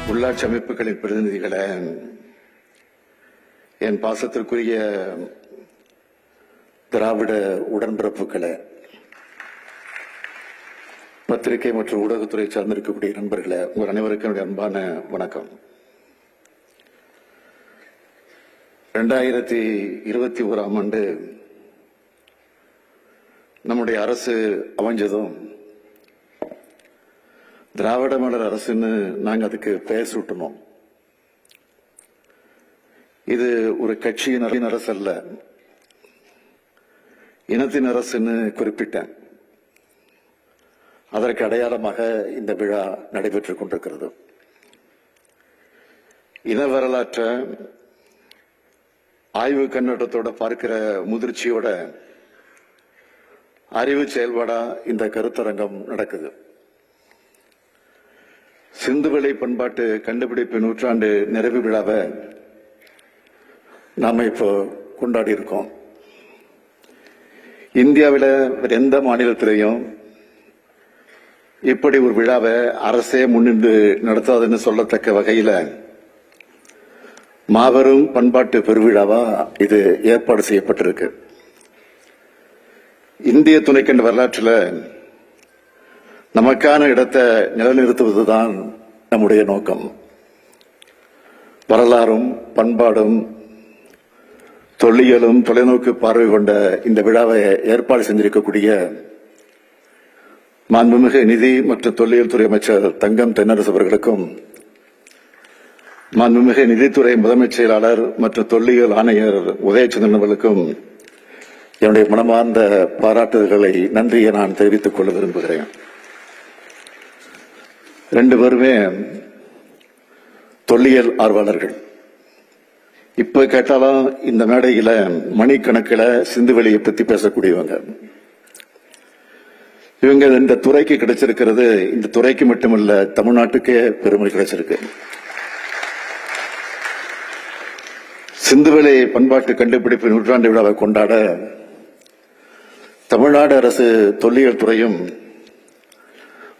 உள்ளாட்சி அமைப்புகளின் பிரதிநிதிகளை, என் பாசத்திற்குரிய திராவிட உடன்பிறப்புகளை, பத்திரிகை மற்றும் ஊடகத்துறை சார்ந்திருக்கக்கூடிய நண்பர்களை, உங்கள் அனைவருக்கும் என்னுடைய அன்பான வணக்கம். 2021ஆம் ஆண்டு நம்முடைய அரசு அமைஞ்சதும் திராவிட மாடல் அரசுன்னு நாங்கள் அதுக்கு பெயர் சூட்டணும். இது ஒரு கட்சியின் அரசு அல்ல, இனத்தின் அரசுன்னு குறிப்பிட்டேன். அதற்கு அடையாளமாக இந்த விழா நடைபெற்றுக் கொண்டிருக்கிறது. இன வரலாற்றை ஆய்வு கண்ணோட்டத்தோட பார்க்கிற முதிர்ச்சியோட அறிவு செயல்பாடா இந்த கருத்தரங்கம் நடக்குது. சிந்துவெளி பண்பாட்டு கண்டுபிடிப்பு நூற்றாண்டு நிறைவு விழாவை நாம இப்போ கொண்டாடி இருக்கோம். இந்தியாவில் எந்த மாநிலத்திலையும் இப்படி ஒரு விழாவை அரசே முன்னின்று நடத்தாதுன்னு சொல்லத்தக்க வகையில மாபெரும் பண்பாட்டு பெருவிழாவா இது ஏற்பாடு செய்யப்பட்டிருக்கு. இந்திய துணைக்கண்ட வரலாற்றில் நமக்கான இடத்தை நிலைநிறுத்துவதுதான் நம்முடைய நோக்கம். வரலாறும் பண்பாடும் தொல்லியலும் தொலைநோக்கு பார்வை கொண்ட இந்த விழாவை ஏற்பாடு செஞ்சிருக்கக்கூடிய மாண்புமிகு நிதி மற்றும் தொல்லியல் துறை அமைச்சர் தங்கம் தென்னரசு அவர்களுக்கும், மாண்புமிகு நிதித்துறை முதன்மைச் செயலாளர் மற்றும் தொல்லியல் ஆணையர் உதயச்சந்திரன் அவர்களுக்கும் என்னுடைய மனமார்ந்த பாராட்டுதல்களை, நன்றியை நான் தெரிவித்துக் கொள்ள விரும்புகிறேன். ரெண்டு பேருமே தொல்லியல் ஆர்வலர்கள். இப்ப கேட்டாலும் இந்த மேடையில மணிக்கணக்கில் சிந்துவெளியை பத்தி பேசக்கூடியவங்க. இவங்க இந்த துறைக்கு கிடைச்சிருக்கிறது இந்த துறைக்கு மட்டுமல்ல, தமிழ்நாட்டுக்கே பெருமை கிடைச்சிருக்கு. சிந்துவெளி பண்பாட்டு கண்டுபிடிப்பு நூற்றாண்டு விழாவை கொண்டாட தமிழ்நாடு அரசு தொல்லியல் துறையும்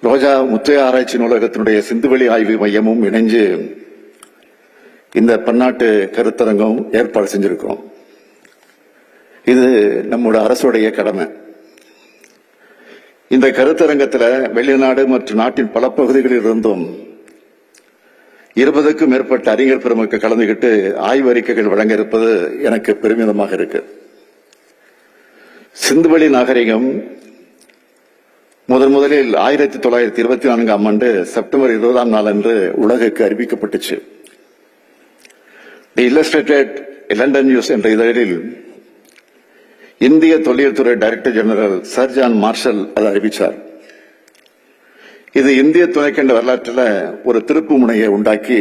ரோஜா முத்தைய ஆராய்ச்சி நூலகத்தினுடைய சிந்துவெளி ஆய்வு மையமும் இணைஞ்சு இந்த பன்னாட்டு கருத்தரங்கம் ஏற்பாடு செஞ்சிருக்கிறோம். இது நம்முடைய அரசுடைய கடமை. இந்த கருத்தரங்கத்தில் வெளிநாடு மற்றும் நாட்டின் பல பகுதிகளில் இருந்தும் 20க்கும் மேற்பட்ட அறிஞர் பெருமக்கள் கலந்துகிட்டு ஆய்வு அறிக்கைகள் வழங்க இருப்பது எனக்கு பெருமிதமாக இருக்கு. சிந்துவெளி நாகரிகம் முதலில் 1924ஆம் ஆண்டு செப்டம்பர் 20ஆம் நாள் அன்று உலகுக்கு அறிவிக்கப்பட்டுச்சு. தி இல்லஸ்ட்ரேட்டட் லண்டன் நியூஸ் என்ற இதழில் இந்திய தொல்லியல் துறை director general sir John Marshall அதை அறிவித்தார். இது இந்திய துணைக்கண்ட வரலாற்றில் ஒரு திருப்பு முனையை உண்டாக்கி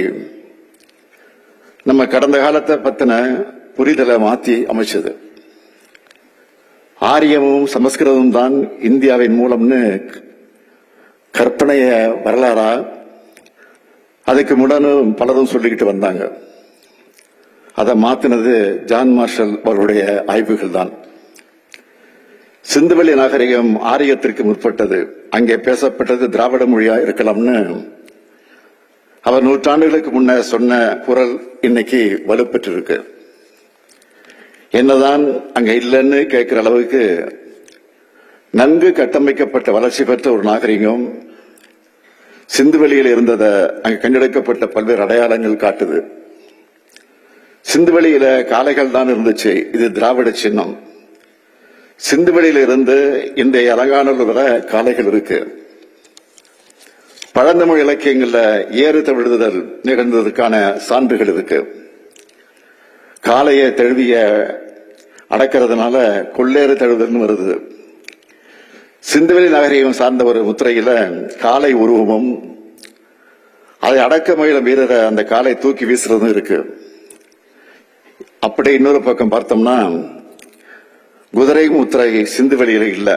நம்ம கடந்த காலத்தை பத்தின புரிதலை மாற்றி அமைச்சது. ஆரியமும் சமஸ்கிருதமும் தான் இந்தியாவின் மூலம்னு கற்பனைய வரலாறா அதுக்கு முடனும் பலரும் சொல்லிக்கிட்டு வந்தாங்க. அதை மாத்தினது ஜான் மார்ஷல் அவருடைய ஆய்வுகள் தான். சிந்துவெளி நாகரிகம் ஆரியத்திற்கு முற்பட்டது, அங்கே பேசப்பட்டது திராவிட மொழியா இருக்கலாம்னு அவர் நூற்றாண்டுகளுக்கு முன்ன சொன்ன குரல் இன்னைக்கு வலுப்பெற்றிருக்கு. என்னதான் அங்க இல்லைன்னு கேட்கிற அளவுக்கு நன்கு கட்டமைக்கப்பட்ட வளர்ச்சி பெற்ற ஒரு நாகரிகம் சிந்துவெளியில் இருந்ததை அங்கு கண்டெடுக்கப்பட்ட பல்வேறு அடையாளங்கள் காட்டுது. சிந்துவெளியில காளைகள் தான் இருந்துச்சு, இது திராவிட சின்னம். சிந்துவெளியில இருந்து இன்றைய அலங்காநல்லூர் வரை காளைகள் இருக்கு. பழந்தமிழ் இலக்கியங்கள்ல ஏறு தவிழுதல் நிகழ்ந்ததற்கான சான்றுகள் இருக்கு. காளையை தழுவிய அடக்கிறதுனால கொள்ளேறு தழுவுதல் வருது. சிந்துவெளி நாகரிகம் சார்ந்த ஒரு முத்திரையில காளை உருவமும் அதை அடக்க முயல வீரரை அந்த காளை தூக்கி வீசுறதும் இருக்கு. அப்படி இன்னொரு பக்கம் பார்த்தோம்னா குதிரை முத்திரை சிந்துவெளியில இல்ல,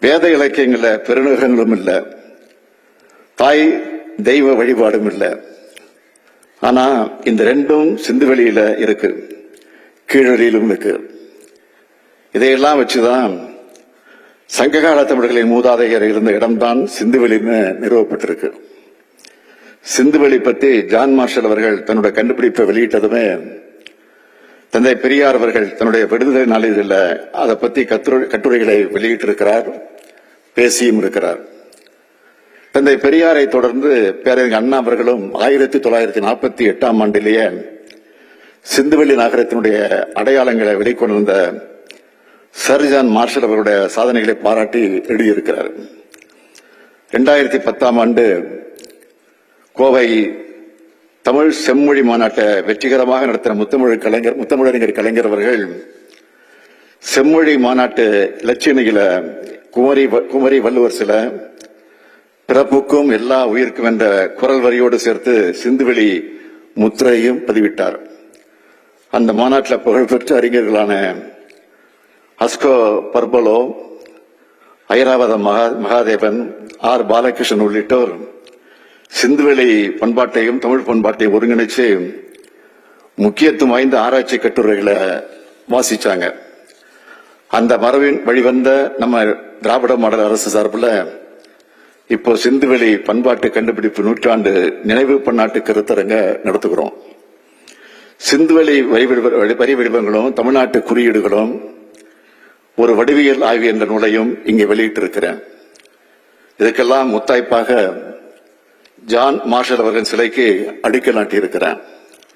வேத இலக்கியங்கள்ல பெருநகரங்களும் இல்ல, தாய் தெய்வ வழிபாடும் இல்ல. ஆனா இந்த ரெண்டும் சிந்துவெளியில இருக்கு, கீழடியிலும் இருக்கு. இதையெல்லாம் வச்சுதான் சங்ககால தமிழர்களின் மூதாதையர் இருந்த இடம்தான் சிந்துவெளின்னு நிறுவப்பட்டிருக்கு. சிந்துவெளி பற்றி ஜான் மார்ஷல் அவர்கள் தன்னுடைய கண்டுபிடிப்பை வெளியிட்டதுமே தந்தை பெரியார் அவர்கள் தன்னுடைய விடுதலை நாளிதழில் அதை பற்றி கட்டுரைகளை வெளியிட்டிருக்கிறார், பேசியும் இருக்கிறார். தந்தை பெரியாரை தொடர்ந்து பேரறிஞர் அண்ணா அவர்களும் 1948ஆம் ஆண்டிலேயே சிந்துவெளி நகரத்தினுடைய அடையாளங்களை வெளிக்கொண்டிருந்த சர் ஜான் மார்ஷல் அவர்களுடைய சாதனைகளை பாராட்டி எழுதியிருக்கிறார். 2010ஆம் ஆண்டு கோவை தமிழ் செம்மொழி மாநாட்டை வெற்றிகரமாக நடத்தின முத்தமிழறிஞர் கலைஞர் அவர்கள் செம்மொழி மாநாட்டு இலட்சியணியில குமரி வள்ளுவர் சில பிறப்புக்கும் எல்லா உயிர்க்கும் என்ற குரல் வரியோடு சேர்த்து சிந்துவெளி முத்திரையும் பதிவிட்டார். அந்த மாநாட்டில் புகழ்பெற்ற அறிஞர்களான அஸ்கோ பர்பலோ, ஐராவத மகாதேவன், ஆர் பாலகிருஷ்ணன் உள்ளிட்டோர் சிந்துவெளி பண்பாட்டையும் தமிழ் பண்பாட்டையும் ஒருங்கிணைச்சு முக்கியத்துவம் வாய்ந்த ஆராய்ச்சி கட்டுரைகளை வாசிச்சாங்க. அந்த மரபின் வழிவந்த நம்ம திராவிட மாடல் அரசு சார்பில் இப்போ சிந்துவெளி பண்பாட்டு கண்டுபிடிப்பு நூற்றாண்டு நினைவு பன்னாட்டு கருத்தரங்க நடத்துகிறோம். சிந்துவெளி வரி வடிவங்களும் தமிழ்நாட்டு குறியீடுகளும் ஒரு வடிவியல் ஆய்வு என்ற நூலையும் இங்கே வெளியிட்டிருக்கிறேன். இதுக்கெல்லாம் முத்தாய்ப்பாக ஜான் மார்ஷல் அவர்களின் சிலைக்கு அடிக்கல் நாட்டியிருக்கிறேன்.